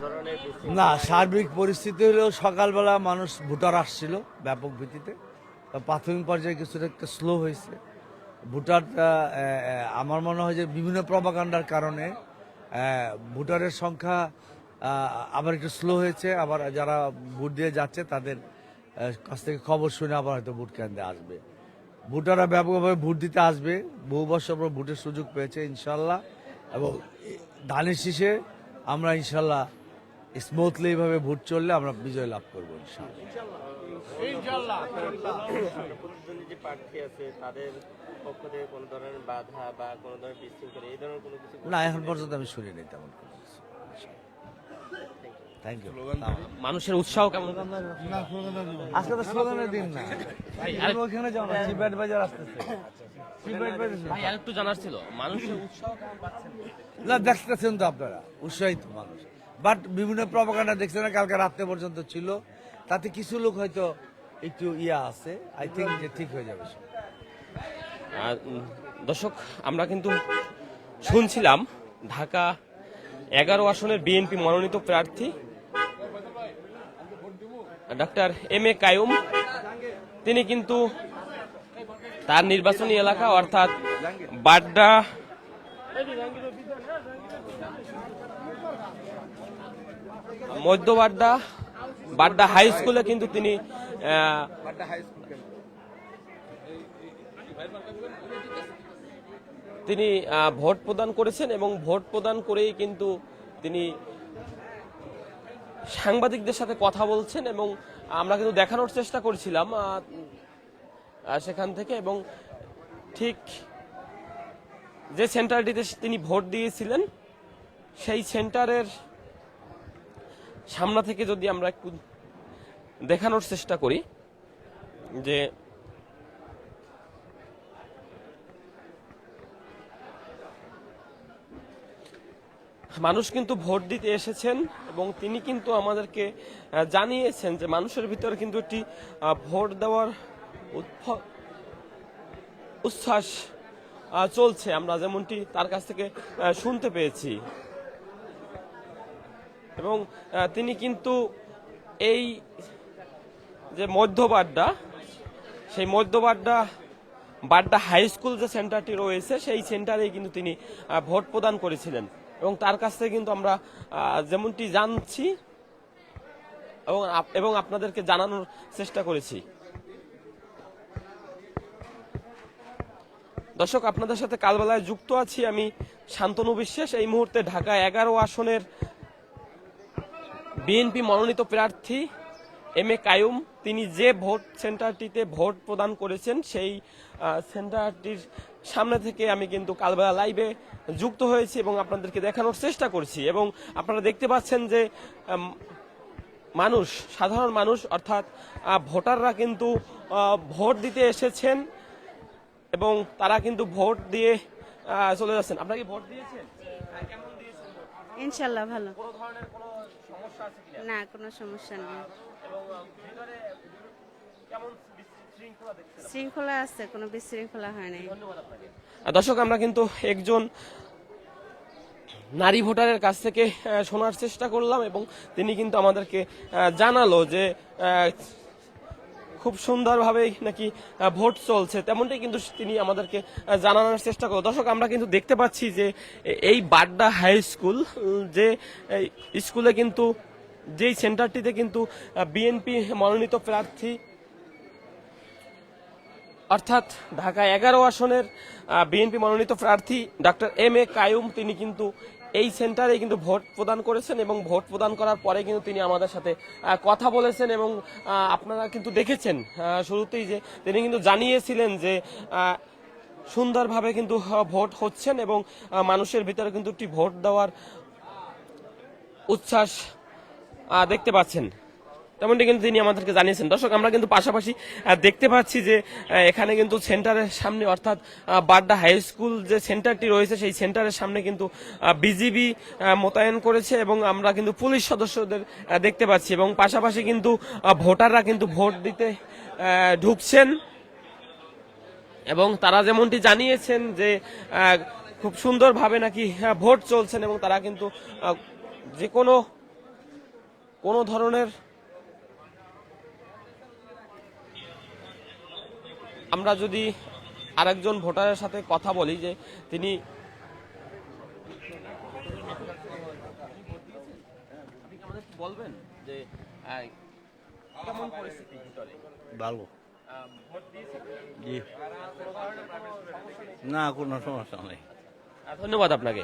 ধরনের না, সার্বিক পরিস্থিতি হলো সকালবেলা মানুষ ভোটার আসছিল ব্যাপক ভিত্তিতে, প্রাথমিক পর্যায়ে কিছুটা একটা স্লো হয়েছে ভোটারটা। আমার মনে হয় যে বিভিন্ন প্রপাগান্ডার কারণে ভোটারের সংখ্যা আবার একটু স্লো হয়েছে। আবার যারা ভোট দিয়ে যাচ্ছে তাদের কাছ থেকে খবর শুনে আবার হয়তো ভোট কেন্দ্রে আসবে। ভোটাররা ব্যাপকভাবে ভোট দিতে আসবে, বহু বছর পর ভোটের সুযোগ পেয়েছে ইনশাল্লাহ। এবং ধানের শীষে আমরা ইনশাল্লাহ স্মুথলি এইভাবে ভোট চললে আমরা বিজয় লাভ করবো ইনশাল্লাহ। প্রতিদ্বন্দ্বী যে প্রার্থী আছে তাদের পক্ষ থেকে কোনো ধরনের বাধা বা কোনো ধরনের বিশৃঙ্খলা এই ধরনের কোনো কিছু না, এখন পর্যন্ত আমি শুনিনি তেমন কোনো কিছু। Thank you. মানুষের উৎসাহ কেমন? আজকে তো স্লোগানের দিন না, ওইখানে যাও না, সিবাট বাজার আসতেছে। ভাই আরেকটু জানার ছিল, মানুষের উৎসাহ কেমন পাচ্ছেন? না, দেখতেছেন তো আপনারা, উৎসাহিত মানুষ। বাট বিভিন্ন প্রপাগান্ডা দেখছেন না, কালকে রাত্রে পর্যন্ত ছিল, তাতে কিছু লোক হয়তো একটু আছে। আই থিঙ্ক যে ঠিক হয়ে যাবে সব। দর্শক, আমরা কিন্তু শুনছিলাম ঢাকা 11 আসনের বিএনপি মনোনীত প্রার্থী ডাক্তার এম এ কাইয়ুম, তিনি কিন্তু তার নির্বাচনী এলাকা অর্থাৎ বাড্ডা মধ্য বাড্ডা হাই স্কুলে কিন্তু তিনি ভোট প্রদান করেছেন এবং ভোট প্রদান করেই কিন্তু তিনি সাংবাদিকদের সাথে কথা বলছেন এবং আমরা কিন্তু দেখানোর চেষ্টা করছিলাম সেখান থেকে। এবং ঠিক যে সেন্টারটিতে তিনি ভোট দিয়েছিলেন সেই সেন্টারের সামনে থেকে যদি আমরা একটু দেখানোর চেষ্টা করি যে মানুষ কিন্তু ভোট দিতে এসেছেন এবং তিনি কিন্তু আমাদেরকে জানিয়েছেন যে মানুষের ভিতরে কিন্তু একটি ভোট দেওয়ার উচ্ছ্বাস চলছে, আমরা যেমনটি তার কাছ থেকে শুনতে পেয়েছি। এবং তিনি কিন্তু এই যে মধ্যবাড্ডা, সেই বাড্ডা হাই স্কুল যে সেন্টারটি রয়েছে সেই সেন্টারেই কিন্তু তিনি ভোট প্রদান করেছিলেন এবং তার কাছ থেকে কিন্তু আমরা যেমনটি জানছি এবং আপনাদেরকে জানানোর চেষ্টা করেছি। দর্শক, আপনাদের সাথে কালবেলায় যুক্ত আছি আমি শান্তনু বিশ্বাস। এই মুহূর্তে ঢাকা 11 আসনের বিএনপি মনোনীত প্রার্থী এম এ কাইয়ুম, তিনি যে ভোট সেন্টারটিতে ভোট প্রদান করেছেন সেই সেন্টারটির সামনে থেকে আমি কিন্তু কালবেলা লাইভে যুক্ত হয়েছি এবং আপনাদেরকে দেখানোর চেষ্টা করছি। এবং আপনারা দেখতে পাচ্ছেন যে সাধারণ মানুষ অর্থাৎ ভোটাররা কিন্তু ভোট দিতে এসেছেন এবং তারা কিন্তু ভোট দিয়ে চলে যাচ্ছেন। আপনারা কি ভোট দিয়েছেন? কেমন দিয়েছেন? ইনশাআল্লাহ ভালো। কোনো ধরনের কোনো সমস্যা আছে কিনা? না, কোনো সমস্যা নেই। এবং ভিতরে কেমন বিশৃঙ্খলা দেখছেন? শৃঙ্খলা আছে, কোনো বিশৃঙ্খলা হয় নাই। ধন্যবাদ আপনাকে। দর্শক, আমরা কিন্তু একজন নারী ভোটারের কাছ থেকে শোনার চেষ্টা করলাম এবং তিনি কিন্তু আমাদেরকে জানালো যে খুব সুন্দরভাবেই নাকি ভোট চলছে, তেমনটাই কিন্তু তিনি আমাদেরকে জানানোর চেষ্টা করলো। দর্শক, আমরা কিন্তু দেখতে পাচ্ছি যে এই বাড্ডা হাই স্কুল যে স্কুলে কিন্তু যেই সেন্টারটিতে কিন্তু বিএনপি মনোনীত প্রার্থী অর্থাৎ ঢাকা 11 আসনের বিএনপি মনোনীত প্রার্থী ডাক্তার এম এ কাইয়ুম, তিনি কিন্তু এই সেন্টারে কিন্তু ভোট প্রদান করেছেন এবং ভোট প্রদান করার পরে কিন্তু তিনি আমাদের সাথে কথা বলেছেন এবং আপনারা কিন্তু দেখেছেন শুরুতেই যে তিনি কিন্তু জানিয়েছিলেন যে সুন্দরভাবে কিন্তু ভোট হচ্ছেন এবং মানুষের ভিতরে কিন্তু একটি ভোট দেওয়ার উচ্ছ্বাস দেখতে পাচ্ছেন, তেমনটি কিন্তু তিনি আমাদেরকে জানিয়েছেন। দর্শক, আমরা কিন্তু পাশাপাশি দেখতে পাচ্ছি যে এখানে কিন্তু সেন্টারের সামনে অর্থাৎ বাড্ডা হাই স্কুল যে সেন্টারটি রয়েছে সেই সেন্টারের সামনে কিন্তু বিজিবি মোতায়েন করেছে এবং আমরা কিন্তু পুলিশ সদস্যদের দেখতে পাচ্ছি এবং পাশাপাশি কিন্তু ভোটাররা কিন্তু ভোট দিতে ঢুকছেন এবং তারা যেমনটি জানিয়েছেন যে খুব সুন্দরভাবে নাকি ভোট চলছেন এবং তারা কিন্তু যে কোনো কোনো ধরনের আমরা যদি আরেকজন ভোটারের সাথে কথা বলি যে তিনি বলবেন যে কেমন পরিস্থিতি ভিতরে ভালো ভোট দিয়েছেন জি না কোনো সমস্যা নেই। ধন্যবাদ আপনাকে।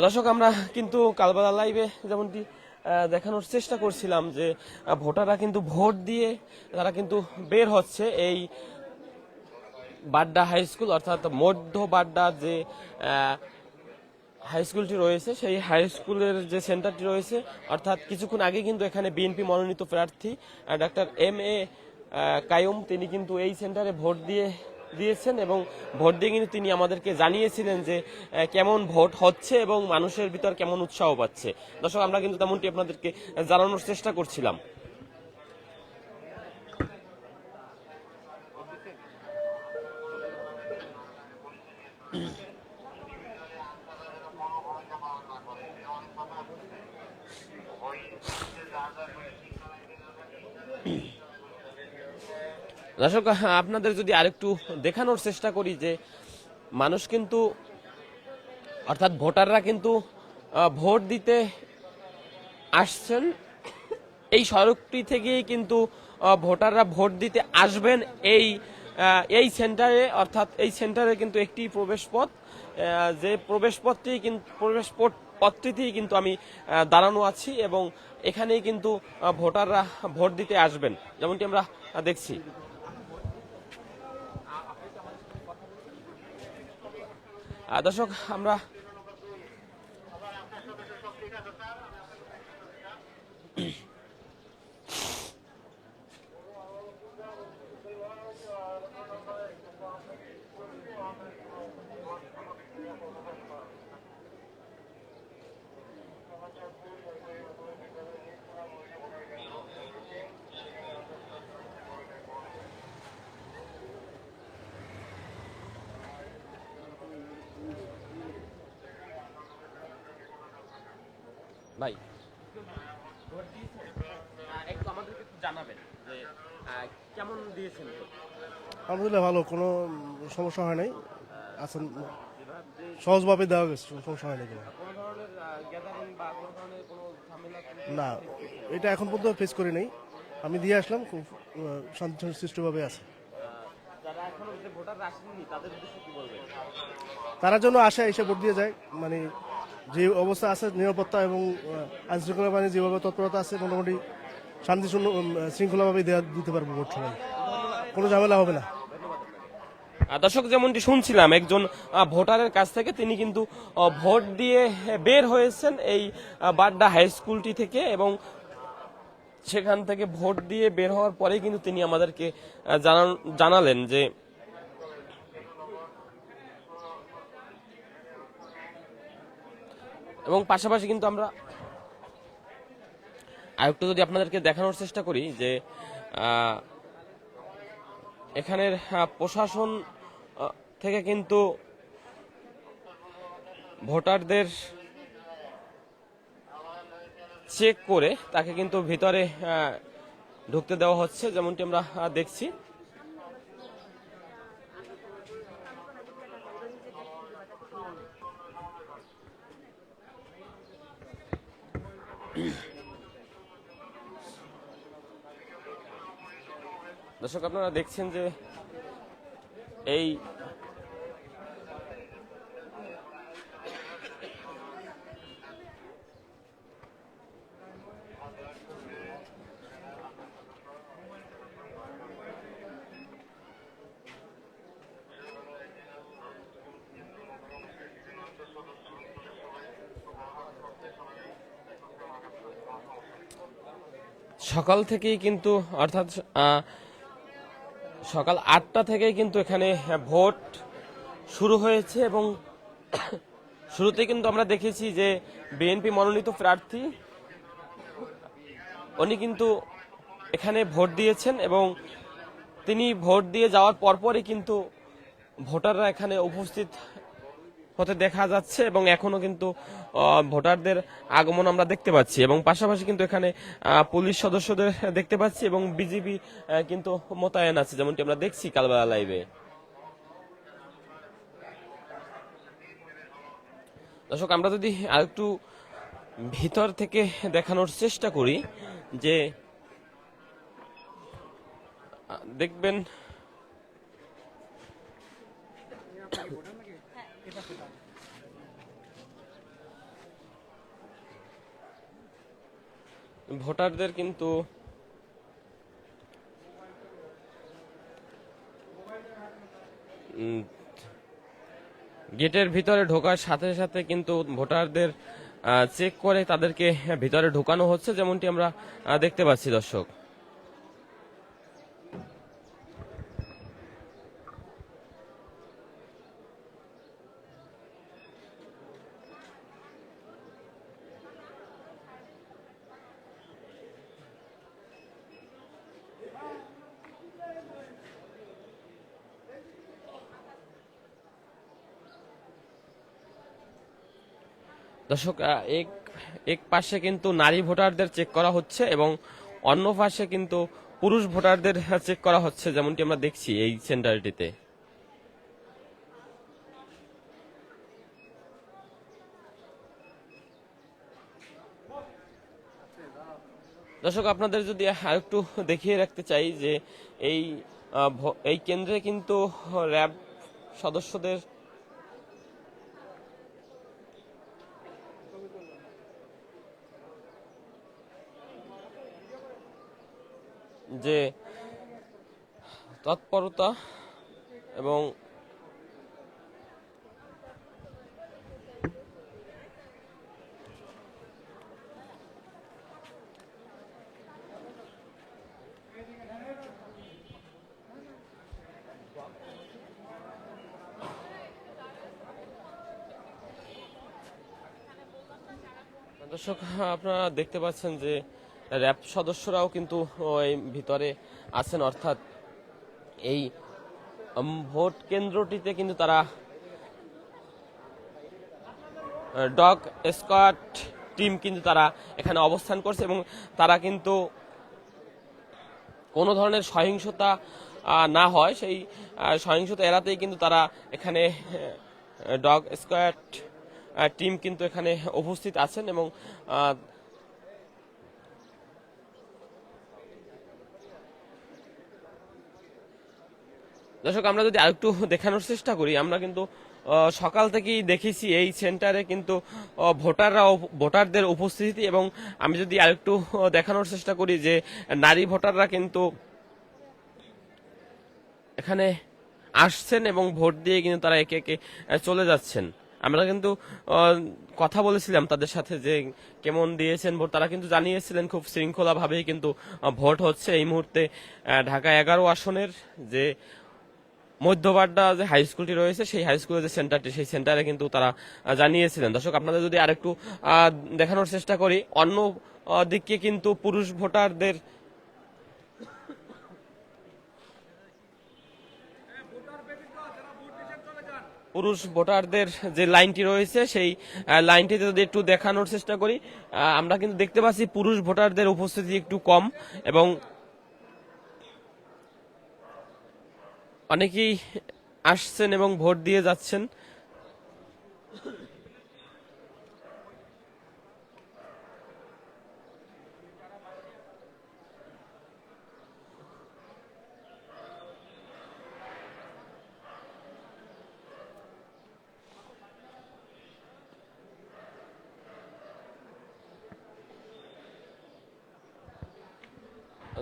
দর্শক, আমরা কিন্তু কালবেলা লাইভে যেমনটি দেখানোর চেষ্টা করছিলাম যে ভোটাররা কিন্তু ভোট দিয়ে তারা কিন্তু বের হচ্ছে এই বাড্ডা হাই স্কুল, অর্থাৎ মধ্য বাড্ডা যে হাই স্কুলটি রয়েছে সেই হাই স্কুলের যে সেন্টারটি রয়েছে, অর্থাৎ কিছুক্ষণ আগে কিন্তু এখানে বিএনপি মনোনীত প্রার্থী ডাক্তার M.A. কাইয়ুম তিনি কিন্তু এই সেন্টারে ভোট দিয়েছেন এবং ভোট দিয়ে কিন্তু তিনি আমাদেরকে জানিয়েছিলেন যে কেমন ভোট হচ্ছে এবং মানুষের ভিতর কেমন উৎসাহ পাচ্ছে। দর্শক, আমরা কিন্তু তেমনটি আপনাদেরকে জানানোর চেষ্টা করছিলাম। দর্শক, আপনাদের যদি আরেকটু দেখানোর চেষ্টা করি যে মানুষ কিন্তু অর্থাৎ ভোটাররা কিন্তু ভোট দিতে আসছেন এই সড়কটি থেকেই কিন্তু ভোটাররা ভোট দিতে আসবেন এই সেন্টারে, অর্থাৎ এই সেন্টারে কিন্তু একটি প্রবেশ পথ, যে পথটিতেই কিন্তু আমি দাঁড়ানো আছি এবং এখানেই কিন্তু ভোটাররা ভোট দিতে আসবেন যেমনটি আমরা দেখছি। দর্শক, আমরা ভাই একটু আমাদেরকে একটু জানাবেন যে কেমন দিয়েছেন? আলহামদুলিল্লাহ ভালো, কোনো সমস্যা হয় নাই। আছেন সহজভাবে দেওয়া গেছে, সমস্যা হয় নাই কোনো। না, এটা এখন পর্যন্ত ফেস করি নাই। আমি দিয়ে আসলাম, খুব শান্তশিষ্টভাবে আছে। তারা জন্য আশা এসে ভোট দিয়ে যায়, মানে যে অবস্থা আছে নিরাপত্তা এবং আইনশৃঙ্খলা বাহিনী যেভাবে তৎপরতা আছে মোটামুটি শান্তি শৃঙ্খলাভাবে দিতে পারবো ভোট, সবাই কোনো ঝামেলা হবে না। দর্শক, যেমনটি শুনছিলাম একজন ভোটারের কাছ থেকে, তিনি কিন্তু ভোট দিয়ে বের হয়েছেন এই বাড্ডা হাই স্কুলটি থেকে এবং সেখান থেকে ভোট দিয়ে বের হওয়ার পরেই কিন্তু তিনি আমাদেরকে জানালেন যে এবং পাশাপাশি কিন্তু আমরা আরেকটু যদি আপনাদেরকে দেখানোর চেষ্টা করি যে এখানের প্রশাসন থেকে কিন্তু ভোটারদের চেক করে তাকে কিন্তু ভিতরে ঢুকতে দেওয়া হচ্ছে যেমনটি আমরা দেখছি। দর্শক, আপনারা দেখছেন যে এই সকাল থেকেই কিন্তু অর্থাৎ সকাল 8টা থেকেই কিন্তু এখানে ভোট শুরু হয়েছে এবং শুরুতে কিন্তু আমরা দেখেছি যে বিএনপি মনোনীত প্রার্থী উনি কিন্তু এখানে ভোট দিয়েছেন এবং তিনি ভোট দিয়ে যাওয়ার পরপরই কিন্তু ভোটাররা এখানে উপস্থিত হতে দেখা যাচ্ছে এবং এখনো কিন্তু ভোটারদের আগমন আমরা দেখতে পাচ্ছি এবং পাশাপাশি কিন্তু এখানে পুলিশ সদস্যদের দেখতে পাচ্ছি এবং বিজিবি কিন্তু মোতায়েন আছে, যেমনটি আমরা দেখছি কালবেলা লাইভে। দর্শক, আমরা যদি আরেকটু ভিতর থেকে দেখানোর চেষ্টা করি যে দেখবেন ভোটারদের কিন্তু গেটের ভিতরে ঢোকার সাথে সাথে কিন্তু ভোটারদের চেক করে তাদেরকে ভিতরে ঢোকানো হচ্ছে, যেমনটি আমরা দেখতে পাচ্ছি দর্শক। দর্শক, এক এক পাশে কিন্তু নারী ভোটারদের চেক করা হচ্ছে এবং অন্য পাশে কিন্তু পুরুষ ভোটারদের চেক করা হচ্ছে, যেমনটি আমরা দেখছি এই সেন্টারটিতে। দর্শক, আপনাদের যদি আরেকটু দেখিয়ে রাখতে চাই যে এই কেন্দ্রে কিন্তু র্যাব সদস্যদের যে তৎপরতা এবং দর্শক, আপনারা দেখতে পাচ্ছেন যে র্যাব সদস্যরাও কিন্তু এই ভিতরে আছেন, অর্থাৎ এই ভোট কেন্দ্রটিতে কিন্তু তারা ডগ স্কোয়াড টিম কিন্তু তারা এখানে অবস্থান করছে এবং তারা কিন্তু কোনো ধরনের সহিংসতা না হয় সেই সহিংসতা এড়াতেই কিন্তু তারা এখানে ডগ স্কোয়াড টিম কিন্তু এখানে উপস্থিত আছেন এবং দর্শক, আমরা যদি আরেকটু দেখানোর চেষ্টা করি, আমরা কিন্তু সকাল থেকেই দেখেছি এই সেন্টারে কিন্তু ভোটারদের উপস্থিতি এবং আমি যদি আরেকটু দেখানোর চেষ্টা করি যে নারী ভোটাররা কিন্তু এখানে আসছেন এবং ভোট দিয়ে কিন্তু তারা একে একে চলে যাচ্ছেন। আমরা কিন্তু কথা বলেছিলাম তাদের সাথে যে কেমন দিয়েছেন ভোট, তারা কিন্তু জানিয়েছিলেন খুব শৃঙ্খলাভাবেই কিন্তু ভোট হচ্ছে। এই মুহূর্তে ঢাকা 11 আসনের যে মধ্যবাড্ডা যে হাই স্কুলটি রয়েছে সেই হাই স্কুলের যে সেন্টারটি, সেই সেন্টারে কিন্তু তারা জানিয়েছিলেন। দর্শক, আপনাদের যদি আরেকটু দেখানোর চেষ্টা করি, অন্য দিকে কিন্তু পুরুষ ভোটারদের যে লাইনটি রয়েছে সেই লাইনটিতে যদি একটু দেখানোর চেষ্টা করি, আমরা কিন্তু দেখতে পাচ্ছি পুরুষ ভোটারদের উপস্থিতি একটু কম এবং অনেকেই আসছেন এবং ভোট দিয়ে যাচ্ছেন।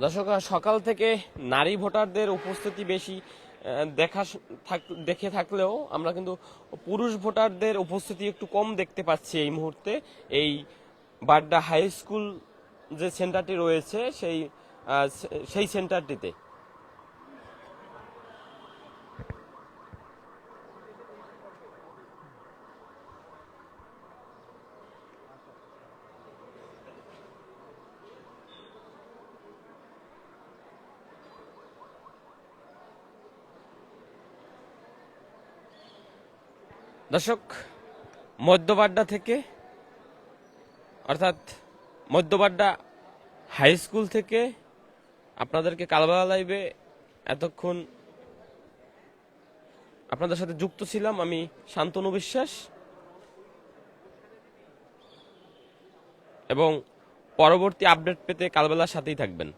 দর্শক, সকাল থেকে নারী ভোটারদের উপস্থিতি বেশি দেখে থাকলেও আমরা কিন্তু পুরুষ ভোটারদের উপস্থিতি একটু কম দেখতে পাচ্ছি এই মুহূর্তে এই বাড্ডা হাই স্কুল যে সেন্টারটি রয়েছে সেই সেন্টারটিতে। দর্শক, মধ্যবাড্ডা থেকে অর্থাৎ মধ্যবাড্ডা হাই স্কুল থেকে আপনাদেরকে কালবেলা লাইভে এতক্ষণ আপনাদের সাথে যুক্ত ছিলাম আমি শান্তনু বিশ্বাস, এবং পরবর্তী আপডেট পেতে কালবেলার সাথেই থাকবেন।